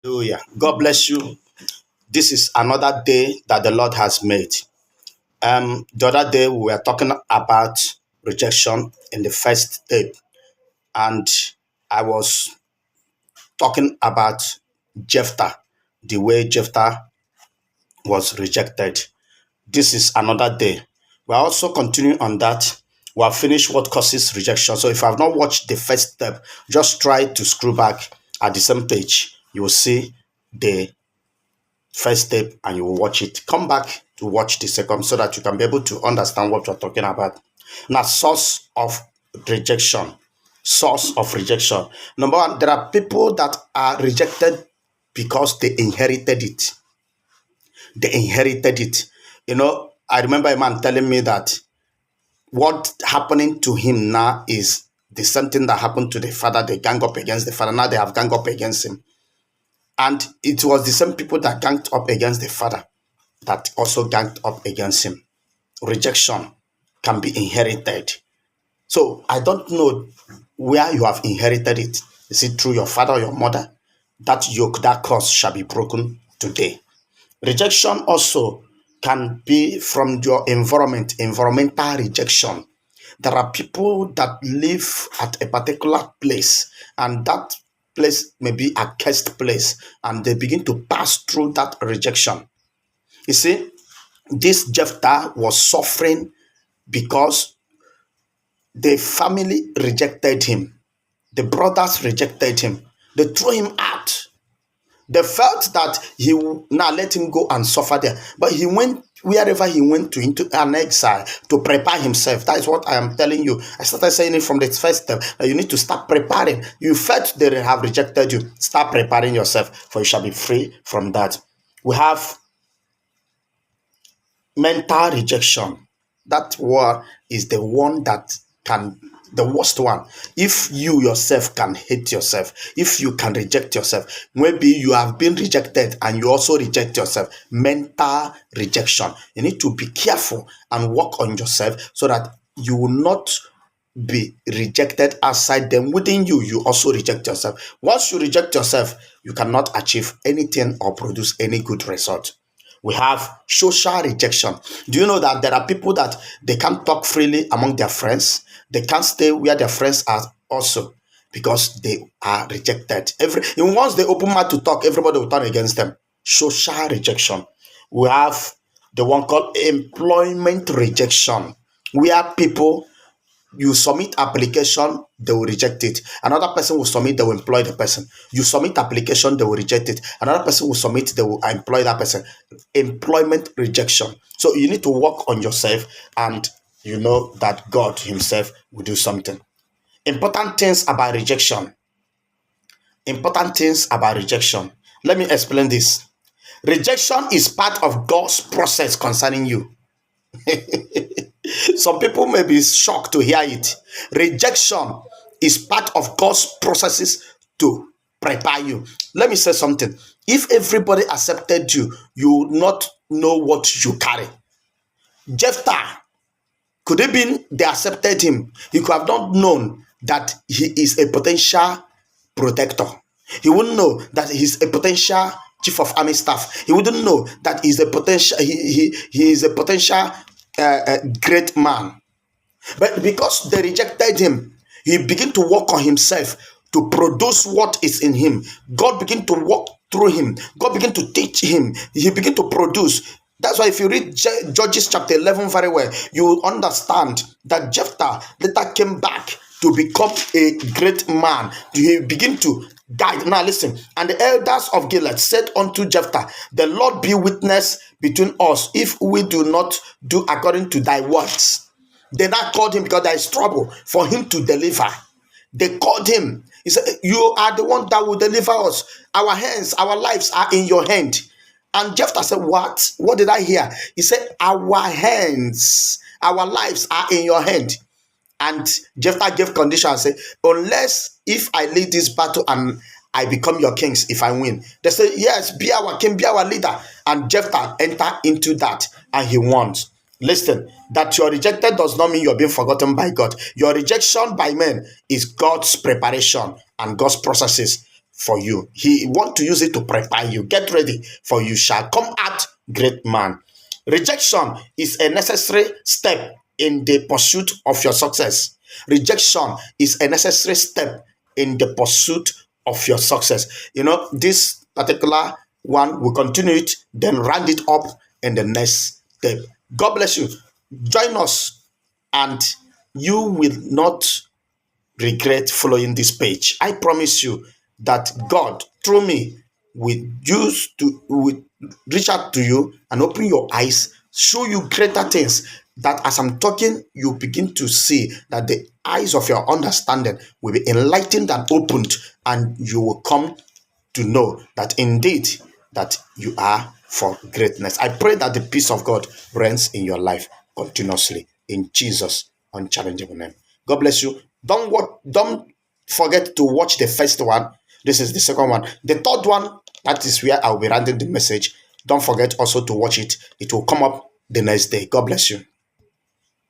Hallelujah. God bless you. This is another day that the Lord has made. The other day we were talking about rejection in the first step, and I was talking about Jephthah, the way Jephthah was rejected. This is another day. We're also continuing on that. We have finished what causes rejection. So if I have not watched the first step, just try to scroll back at the same page. You will see the first step and you will watch it. Come back to watch the second so that you can be able to understand what we're talking about. Now, source of rejection. Source of rejection. Number one, there are people that are rejected because they inherited it. They inherited it. I remember a man telling me that what happening to him now is the same thing that happened to the father. They gang up against the father. Now they have gang up against him. And it was the same people that ganged up against the father that also ganged up against him. Rejection can be inherited. So I don't know where you have inherited it. Is it through your father or your mother? That yoke, that curse shall be broken today. Rejection also can be from your environment, environmental rejection. There are people that live at a particular place, and that place may be a cursed place, and they begin to pass through that rejection. You see, this Jephthah was suffering because the family rejected him. The brothers rejected him. They threw him out. They felt that he would now let him go and suffer there. But he went wherever he went to into an exile to prepare himself. That is what I am telling you. I started saying it from the first step that you need to start preparing. You felt they have rejected you. Start preparing yourself, for you shall be free from that. We have mental rejection. That one is the one that can, the worst one. If you yourself can hate yourself, if you can reject yourself, maybe you have been rejected and you also reject yourself. Mental rejection. You need to be careful and work on yourself so that you will not be rejected outside them. Within you, you also reject yourself. Once you reject yourself, you cannot achieve anything or produce any good result. We have social rejection. Do you know that there are people that they can't talk freely among their friends? They can't stay where their friends are also because they are rejected. Once they open mouth to talk, everybody will turn against them. Social rejection. We have the one called employment rejection, where people, you submit application, they will reject it. Another person will submit, they will employ the person. You submit application, they will reject it. Another person will submit, they will employ that person. Employment rejection. So you need to work on yourself, and you know that God himself will do something. Important things about rejection. Important things about rejection. Let me explain this. Rejection is part of God's process concerning you. Some people may be shocked to hear it. Rejection is part of God's processes to prepare you. Let me say something. If everybody accepted you, you would not know what you carry. Jephthah, could it be they accepted him? He could have not known that he is a potential protector. He wouldn't know that he's a potential chief of army staff. He wouldn't know that he's a potential. He is a potential great man. But because they rejected him, he began to work on himself to produce what is in him. God began to work through him. God began to teach him. He began to produce. That's why if you read Judges chapter 11 very well, you will understand that Jephthah later came back to become a great man. He began to guide. Now listen. And the elders of Gilead said unto Jephthah, the Lord be witness between us if we do not do according to thy words. They now called him because there is trouble for him to deliver. They called him. He said, you are the one that will deliver us. Our hands, our lives are in your hand. And Jephthah said, what? What did I hear? He said, our hands, our lives are in your hand. And Jephthah gave condition and said, unless if I lead this battle and I become your kings if I win. They said, yes, be our king, be our leader. And Jephthah entered into that and he won. Listen, that you're rejected does not mean you're being forgotten by God. Your rejection by men is God's preparation and God's processes for you. He want to use it to prepare you. Get ready, for you shall come out great man. Rejection is a necessary step in the pursuit of your success. Rejection is a necessary step in the pursuit of your success. This particular one, we continue it, then round it up in the next step. God bless you. Join us, and you will not regret following this page. I promise you that God, through me, will reach out to you and open your eyes, show you greater things, that as I'm talking, you begin to see that the eyes of your understanding will be enlightened and opened, and you will come to know that indeed that you are for greatness. I pray that the peace of God reigns in your life continuously in Jesus' unchallengeable name. God bless you. Don't forget to watch the first one. This is the second one. The third one, that is where I'll be rendering the message. Don't forget also to watch it. It will come up the next day. God bless you.